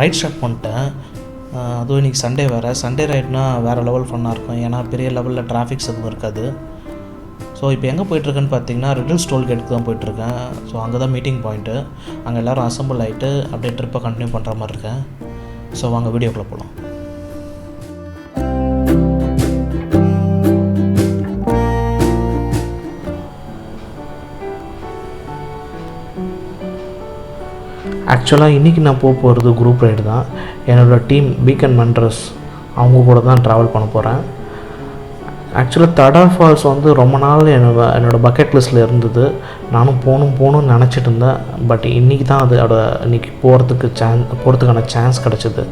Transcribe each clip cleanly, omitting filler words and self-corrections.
Ride start பண்ணிட்டேன். அதுவும் இன்றைக்கி சண்டே வேறு. சண்டே ரைட்னால் வேறு லெவல் ஃபன்னாக இருக்கும். ஏன்னா பெரிய லெவலில் டிராஃபிக்ஸ் எதுவும் இருக்காது. ஸோ இப்போ எங்கே போயிட்டுருக்கேன்னு பார்த்தீங்கன்னா ரிடில்ஸ் டோல்கேட்டுக்கு தான் போயிட்டுருக்கேன். ஸோ அங்கே தான் மீட்டிங் பாயிண்ட்டு. அங்கே எல்லோரும் அசம்பிள் ஆகிட்டு அப்படியே ட்ரிப்பை கண்டினியூ பண்ணுற மாதிரி இருக்கேன். ஸோ வாங்க வீடியோக்குள்ளே போகலாம். ஆக்சுவலாக இன்றைக்கி நான் போகிறது குரூப் ரைடு தான். என்னோடய டீம் வீக்கெண்ட் மண்டர்ஸ் அவங்க கூட தான் ட்ராவல் பண்ண போகிறேன். ஆக்சுவலாக தடா ஃபால்ஸ் வந்து ரொம்ப நாள் என்னோடய பக்கெட் லிஸ்ட்டில் இருந்தது. நானும் போகணும்னு நினச்சிட்டு இருந்தேன். பட் இன்றைக்கி தான் இன்றைக்கி போகிறதுக்கான சான்ஸ் கிடச்சிது.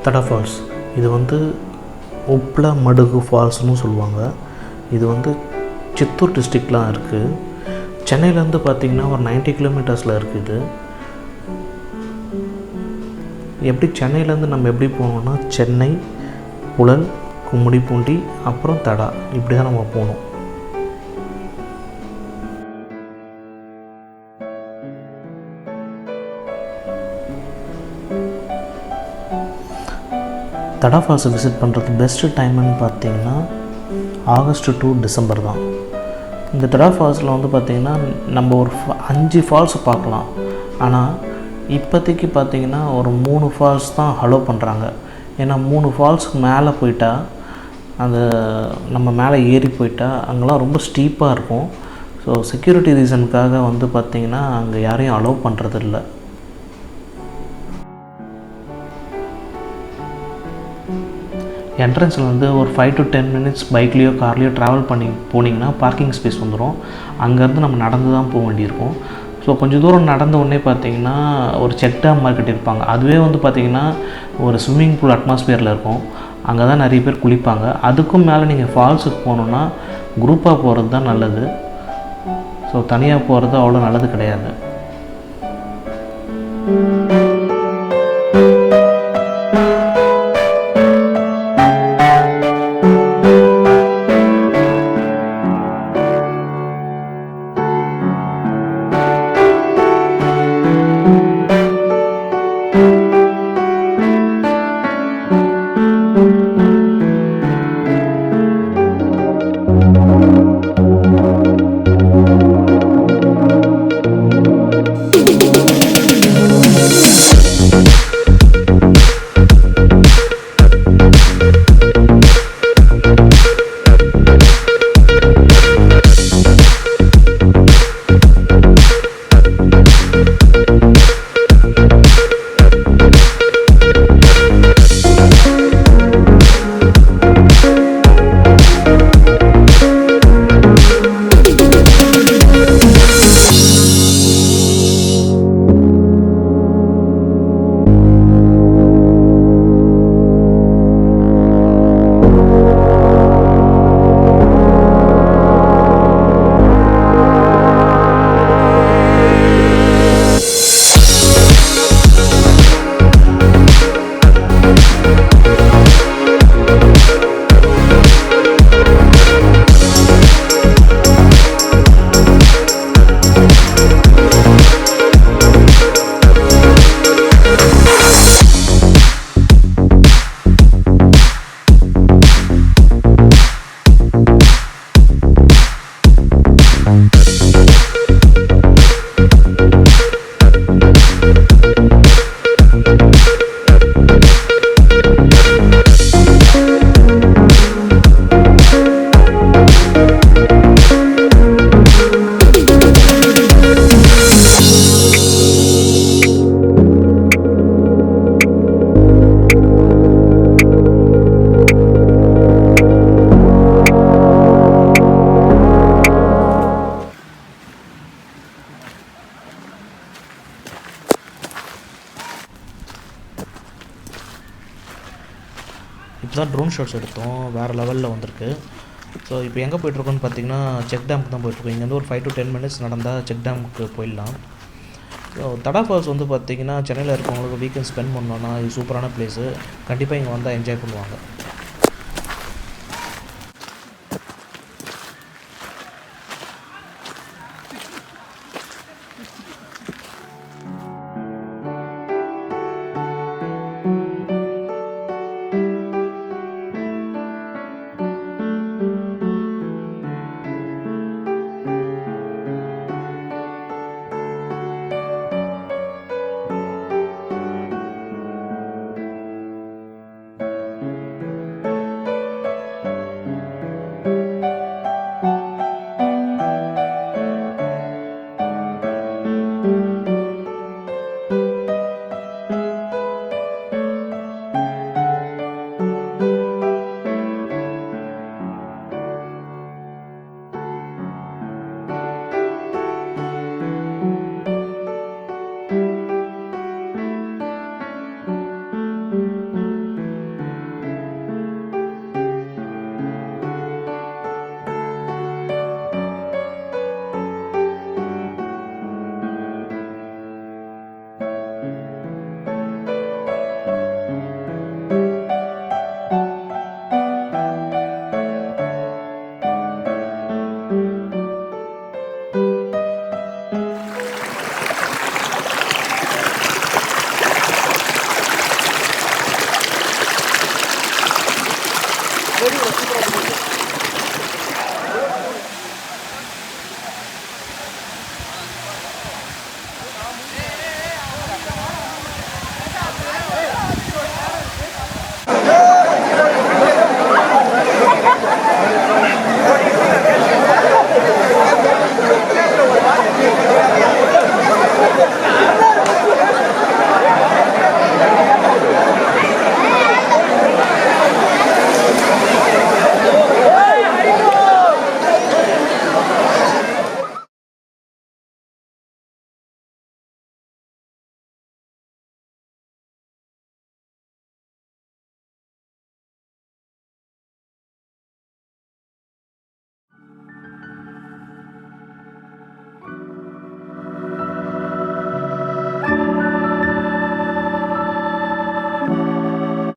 தடா ஃபால்ஸ் இது வந்து உப்பலமடுகு ஃபால்ஸ்னு சொல்லுவாங்க. இது வந்து சித்தூர் டிஸ்ட்ரிக்ட்லாம் இருக்குது. சென்னையிலேருந்து பார்த்திங்கன்னா ஒரு 90 கிலோமீட்டர்ஸில் இருக்குது. எப்படி சென்னையிலேருந்து நம்ம எப்படி போகணுன்னா சென்னை, புழல், கும்மிடிப்பூண்டி, அப்புறம் தடா, இப்படி தான் நம்ம போகணும். தடா ஃபால்ஸை விசிட் பண்ணுறது பெஸ்ட்டு டைம்னு பார்த்திங்கன்னா ஆகஸ்ட் டு டிசம்பர் தான். இந்த தடா ஃபால்ஸில் வந்து பார்த்திங்கன்னா நம்ம ஒரு 5 ஃபால்ஸ் பார்க்கலாம். ஆனால் இப்போதைக்கு பார்த்திங்கன்னா ஒரு 3 ஃபால்ஸ் தான் அலோவ் பண்ணுறாங்க. ஏன்னா 3 ஃபால்ஸுக்கு மேலே போயிட்டா அந்த நம்ம மேலே ஏறி போயிட்டா அங்கெல்லாம் ரொம்ப ஸ்டீப்பாக இருக்கும். ஸோ செக்யூரிட்டி ரீசனுக்காக வந்து பார்த்திங்கன்னா அங்கே யாரையும் அலோவ் பண்ணுறதில்ல. என்ட்ரன்ஸில் வந்து ஒரு 5 to 10 minutes பைக்லேயோ கார்லேயோ ட்ராவல் பண்ணி போனீங்கன்னா பார்க்கிங் ஸ்பேஸ் வந்துடும். அங்கேருந்து நம்ம நடந்து தான் போக வேண்டியிருக்கும். ஸோ கொஞ்சம் தூரம் நடந்த உடனே பார்த்திங்கன்னா ஒரு செக் டேம் மாதிரி கட்டியிருப்பாங்க. அதுவே வந்து பார்த்திங்கன்னா ஒரு ஸ்விம்மிங் பூல் அட்மாஸ்பியரில் இருக்கும். அங்கே தான் நிறைய பேர் குளிப்பாங்க. அதுக்கும் மேலே நீங்கள் ஃபால்ஸுக்கு போகணுன்னா குரூப்பாக போகிறது தான் நல்லது. ஸோ தனியாக போகிறது அவ்வளோ நல்லது கிடையாது. இப்போ தான் ட்ரோன் ஷாட்ஸ் எடுத்தோம், வேறு லெவலில் வந்திருக்கு. ஸோ இப்போ எங்கே போய்ட்ருக்கோன்னு பார்த்தீங்கன்னா செக் டேமுக்கு தான் போய்ட்ருக்கோம். இங்கேருந்து ஒரு 5 to 10 minutes நடந்தால் செக் டேமுக்கு போயிடலாம். ஸோ தடா ஃபால்ஸ் வந்து பார்த்திங்கன்னா சென்னையில் இருக்கவங்களுக்கு வீக்கெண்ட் ஸ்பெண்ட் பண்ணோன்னா இது சூப்பரான பிளேஸு. கண்டிப்பாக இங்கே வந்தால் என்ஜாய் பண்ணுவாங்க.